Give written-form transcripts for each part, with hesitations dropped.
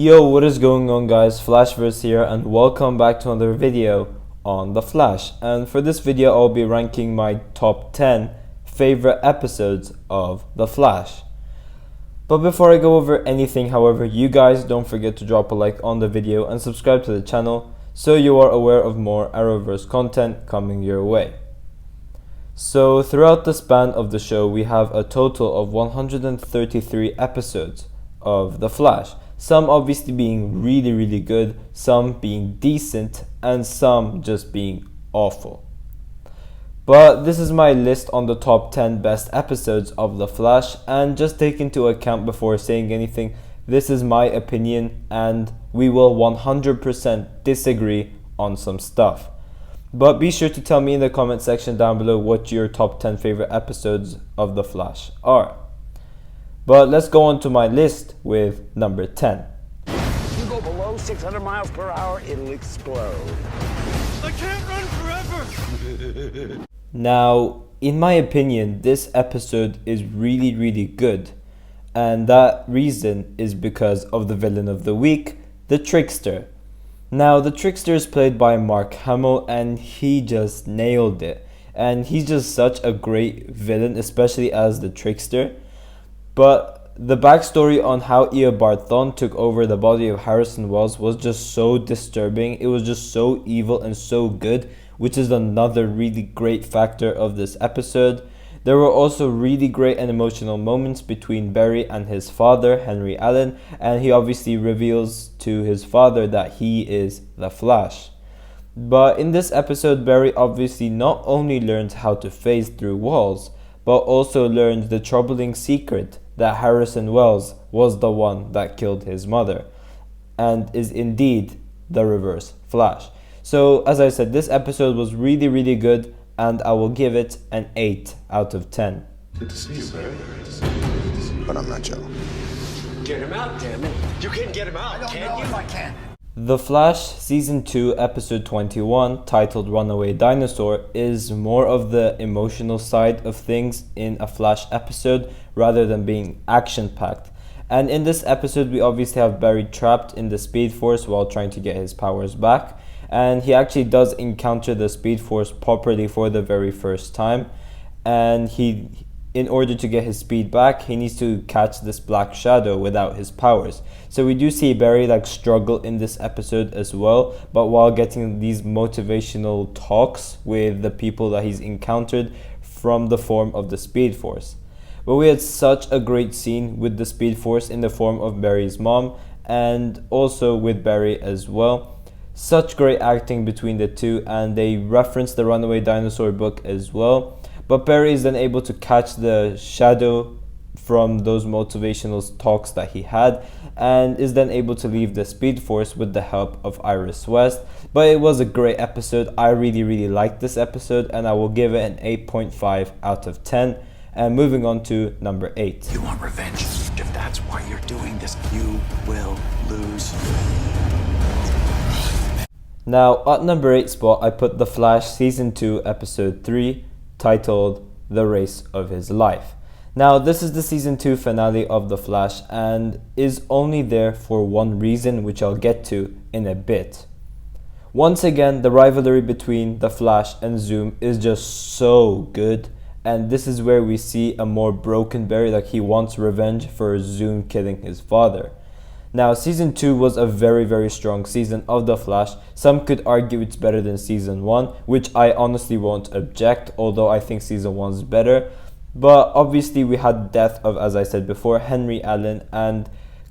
Yo, what is going on guys, FLASHVERSE here and welcome back to another video on The Flash. And for this video I'll be ranking my top 10 favorite episodes of The Flash. But before I go over anything, however, you guys don't forget to drop a like on the video and subscribe to the channel so you are aware of more Arrowverse content coming your way. So throughout the span of the show we have a total of 133 episodes of The Flash. Some obviously being really good, some being decent, and some just being awful. But this is my list on the top 10 best episodes of The Flash, and just take into account before saying anything, this is my opinion and we will 100% disagree on some stuff. But be sure to tell me in the comment section down below what your top 10 favorite episodes of The Flash are. But let's go on to my list with number 10. You go below 600 miles per hour, it'll explode. I can't run forever! Now, in my opinion, this episode is really good. And that reason is because of the villain of the week, the Trickster. Now, the Trickster is played by Mark Hamill and he just nailed it. And he's just such a great villain, especially as the Trickster. But the backstory on how Eobard Thawne took over the body of Harrison Wells was just so disturbing. It was just so evil and so good, which is another really great factor of this episode. There were also really great and emotional moments between Barry and his father, Henry Allen, and he obviously reveals to his father that he is the Flash. But in this episode, Barry obviously not only learns how to phase through walls, but also learns the troubling secret that Harrison Wells was the one that killed his mother and is indeed the Reverse Flash. So as I said, this episode was really good and I will give it an 8 out of 10. Good to see you, Barry. But I'm not Joe. Get him out, damn it. You can get him out, can't you? I can. The Flash Season 2 Episode 21, titled Runaway Dinosaur, is more of the emotional side of things in a Flash episode rather than being action-packed. And in this episode we obviously have Barry trapped in the Speedforce while trying to get his powers back. And he actually does encounter the Speedforce properly for the very first time. And in order to get his speed back, he needs to catch this black shadow without his powers. So we do see Barry struggle in this episode as well, but while getting these motivational talks with the people that he's encountered from the form of the Speedforce. But we had such a great scene with the Speedforce in the form of Barry's mom and also with Barry as well. Such great acting between the two, and they reference the Runaway Dinosaur book as well. But Barry is then able to catch the shadow from those motivational talks that he had and is then able to leave the Speedforce with the help of Iris West. But it was a great episode. I really liked this episode and I will give it an 8.5 out of 10. And moving on to number 8. You want revenge? If that's why you're doing this, you will lose. Now at number 8 spot I put The Flash Season 2 Episode 3, titled The Race of His Life. Now this is the Season 2 finale of The Flash and is only there for one reason, which I'll get to in a bit. Once again, the rivalry between The Flash and Zoom is just so good, and this is where we see a more broken Barry, he wants revenge for Zoom killing his father. Now, Season 2 was a very strong season of The Flash. Some could argue it's better than Season 1, which I honestly won't object, although I think Season 1 is better. But obviously we had the death of, as I said before, Henry Allen, and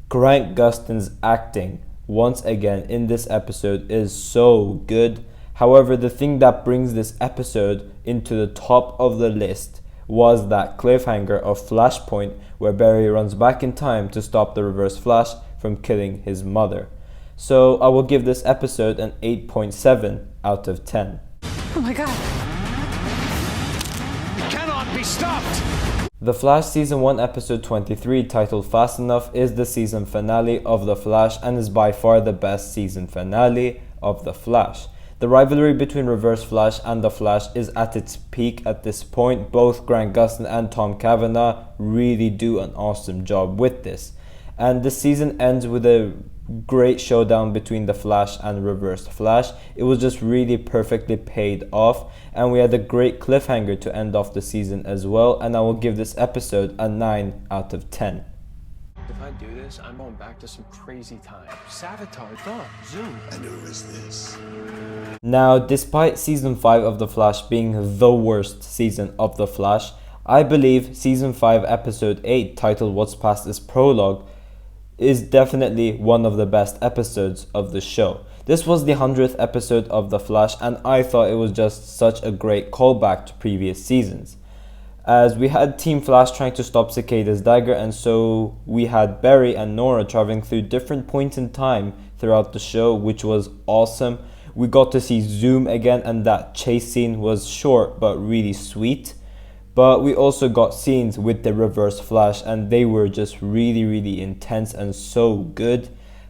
Grant Gustin's acting, once again in this episode, is so good. However, the thing that brings this episode into the top of the list was that cliffhanger of Flashpoint, where Barry runs back in time to stop the Reverse Flash from killing his mother. So I will give this episode an 8.7 out of 10. Oh my god. You cannot be stopped! The Flash Season 1 Episode 23, titled Fast Enough, is the season finale of The Flash and is by far the best season finale of The Flash. The rivalry between Reverse Flash and The Flash is at its peak at this point. Both Grant Gustin and Tom Cavanagh really do an awesome job with this. And the season ends with a great showdown between the Flash and Reverse Flash. It was just really perfectly paid off, and we had a great cliffhanger to end off the season as well, and I will give this episode a 9 out of 10. If I do this, I'm going back to some crazy time. Savitar, duh, Zoom. And who is this? Now, despite season 5 of The Flash being the worst season of The Flash, I believe season 5 episode 8, titled What's Past is Prologue, is definitely one of the best episodes of the show. This was the 100th episode of The Flash, and I thought it was just such a great callback to previous seasons, as we had Team Flash trying to stop Cicada's dagger, and so we had Barry and Nora traveling through different points in time throughout the show, which was awesome. We got to see Zoom again, and that chase scene was short but really sweet. But we also got scenes with the Reverse Flash, and they were just really intense and so good.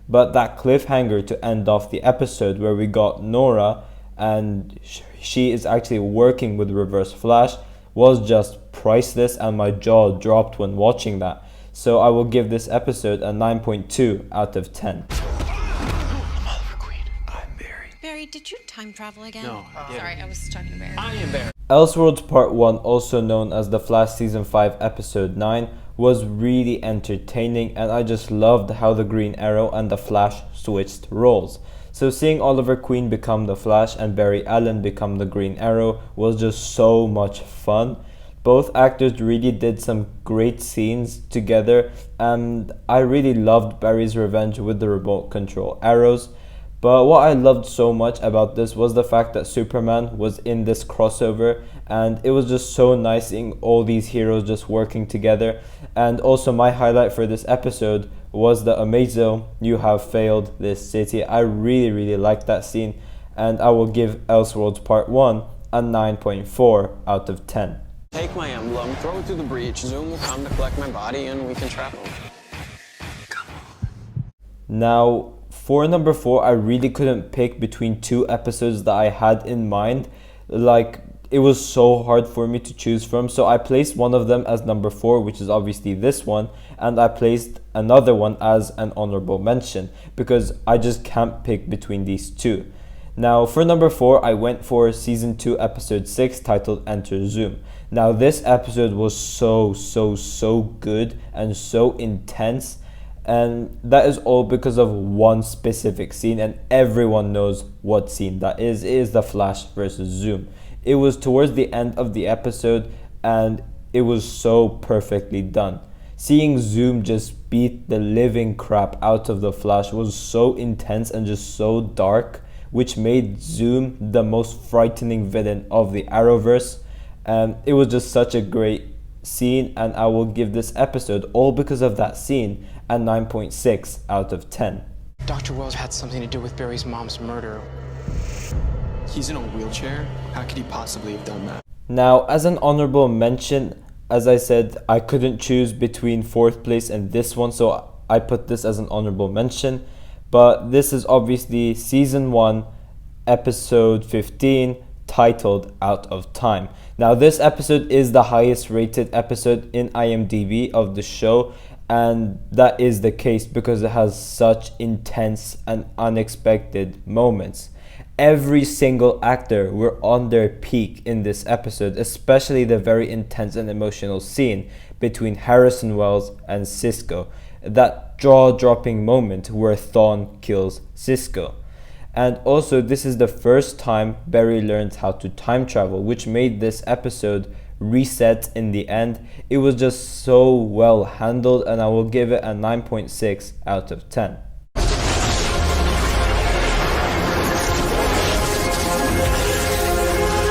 But that cliffhanger to end off the episode where we got Nora and she is actually working with Reverse Flash was just priceless, and my jaw dropped when watching that. So I will give this episode a 9.2 out of 10. I'm Oliver Queen. I'm Barry. Barry, did you time travel again? No, I didn't. Sorry, I was talking to Barry. I am Barry. ELSEWORLDS Part 1, also known as The Flash Season 5 Episode 9, was really entertaining, and I just loved how the Green Arrow and the Flash switched roles. So seeing Oliver Queen become the Flash and Barry Allen become the Green Arrow was just so much fun. Both actors really did some great scenes together, and I really loved Barry's revenge with the remote control arrows. But what I loved so much about this was the fact that Superman was in this crossover, and it was just so nice seeing all these heroes just working together. And also my highlight for this episode was the Amazo, you have failed this city. I really liked that scene, and I will give ELSEWORLDS Part 1 a 9.4 out of 10. Take my emblem, throw it through the breach, Zoom will come to collect my body, and we can travel. Now, for number 4, I really couldn't pick between two episodes that I had in mind. Like, it was so hard for me to choose from, so I placed one of them as number 4, which is obviously this one, and I placed another one as an honorable mention, because I just can't pick between these two. Now, for number 4, I went for Season 2, Episode 6, titled Enter Zoom. Now, this episode was so good and so intense, and that is all because of one specific scene, and everyone knows what scene that is. It is the Flash versus Zoom. It was towards the end of the episode, and it was so perfectly done. Seeing Zoom just beat the living crap out of the Flash was so intense and just so dark, which made Zoom the most frightening villain of the Arrowverse. And it was just such a great scene, and I will give this episode, all because of that scene, a 9.6 out of 10. Dr. Wells had something to do with Barry's mom's murder. He's in a wheelchair? How could he possibly have done that? Now, as an honorable mention, as I said, I couldn't choose between 4th place and this one, so I put this as an honorable mention. But this is obviously Season 1, Episode 15, titled Out of Time. Now, this episode is the highest rated episode in IMDb of the show, and that is the case because it has such intense and unexpected moments. Every single actor were on their peak in this episode, especially the very intense and emotional scene between Harrison Wells and Cisco. That jaw-dropping moment where Thawne kills Cisco. And also, this is the first time Barry learns how to time travel, which made this episode reset in the end. It was just so well handled, and I will give it a 9.6 out of 10.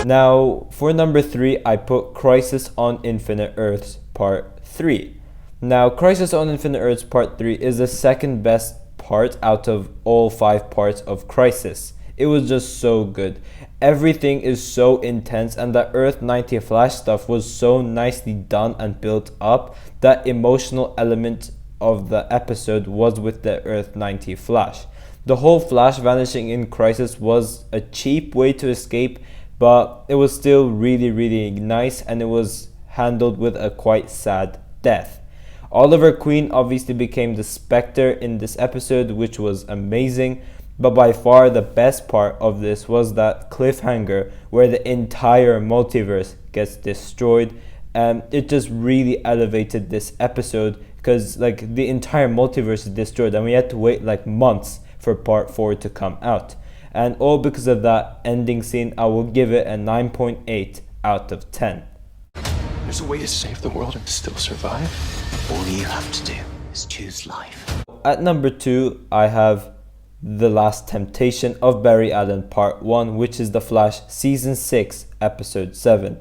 Now, for number 3, I put Crisis on Infinite Earths Part 3. Now, Crisis on Infinite Earths Part 3 is the second best part out of all 5 parts of Crisis. It was just so good. Everything is so intense, and the Earth 90 Flash stuff was so nicely done and built up. That emotional element of the episode was with the Earth 90 Flash. The whole Flash vanishing in Crisis was a cheap way to escape, but it was still really nice, and it was handled with a quite sad death. Oliver Queen obviously became the Spectre in this episode, which was amazing. But by far the best part of this was that cliffhanger where the entire multiverse gets destroyed. And it just really elevated this episode, because like the entire multiverse is destroyed and we had to wait like months for part 4 to come out. And all because of that ending scene, I will give it a 9.8 out of 10. There's a way to save the world and still survive. All you have to do is choose life. At number 2, I have The Last Temptation of Barry Allen Part 1, which is The Flash Season 6, Episode 7.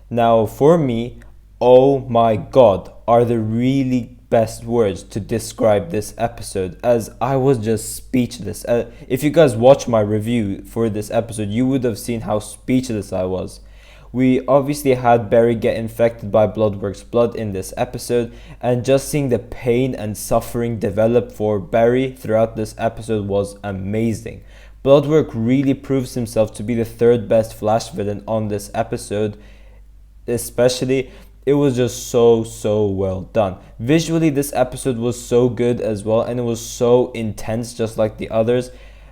Now, for me, oh my god, are the really best words to describe this episode, as I was just speechless. If you guys watch my review for this episode, you would have seen how speechless I was. We obviously had Barry get infected by Bloodwork's blood in this episode, and just seeing the pain and suffering develop for Barry throughout this episode was amazing. Bloodwork really proves himself to be the third best Flash villain on this episode. Especially, it was just so well done. Visually, this episode was so good as well, and it was so intense just like the others,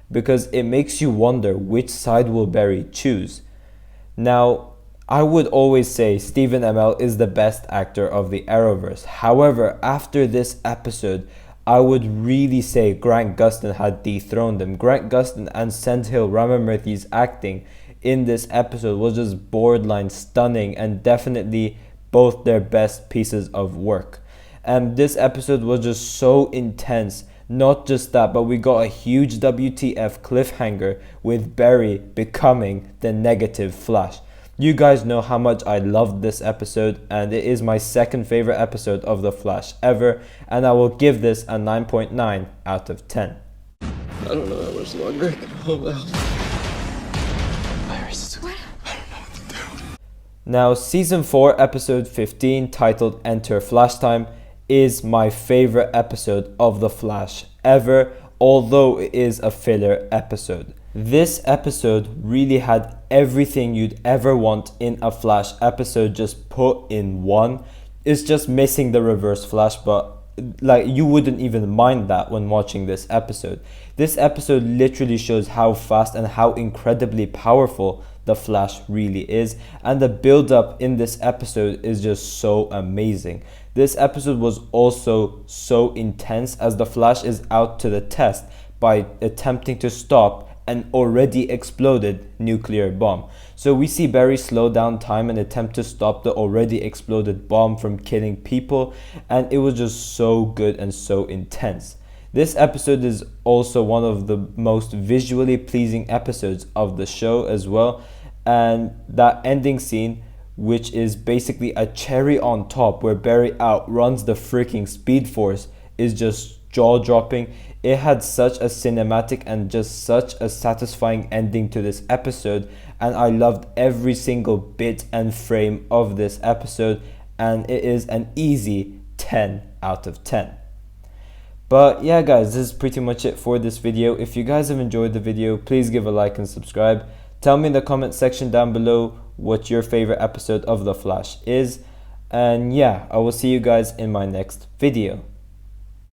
because it makes you wonder which side will Barry choose. Now, I would always say Stephen Amell is the best actor of the Arrowverse. However, after this episode, I would really say Grant Gustin had dethroned him. Grant Gustin and Senthil Ramamurthy's acting in this episode was just borderline stunning, and definitely both their best pieces of work. And this episode was just so intense. Not just that, but we got a huge WTF cliffhanger with Barry becoming the negative Flash. You guys know how much I loved this episode, and it is my second favorite episode of The Flash ever, and I will give this a 9.9 out of 10. I don't know how much longer I can hold out. Iris, What? I don't know what to do. Now, Season 4, Episode 15, titled Enter Flash Time, is my favorite episode of The Flash ever, although it is a filler episode. This episode really had everything you'd ever want in a Flash episode just put in one. It's just missing the Reverse Flash, but like you wouldn't even mind that when watching this episode. This episode literally shows how fast and how incredibly powerful the Flash really is, and the build up in this episode is just so amazing. This episode was also so intense, as the Flash is out to the test by attempting to stop an already exploded nuclear bomb. So we see Barry slow down time and attempt to stop the already exploded bomb from killing people, and it was just so good and so intense. This episode is also one of the most visually pleasing episodes of the show as well, and that ending scene, which is basically a cherry on top where Barry outruns the freaking Speedforce, is just jaw-dropping. It had such a cinematic and just such a satisfying ending to this episode, and I loved every single bit and frame of this episode, and it is an easy 10 out of 10. But yeah guys, this is pretty much it for this video. If you guys have enjoyed the video, please give a like and subscribe. Tell me in the comment section down below what your favorite episode of The Flash is, and yeah, I will see you guys in my next video.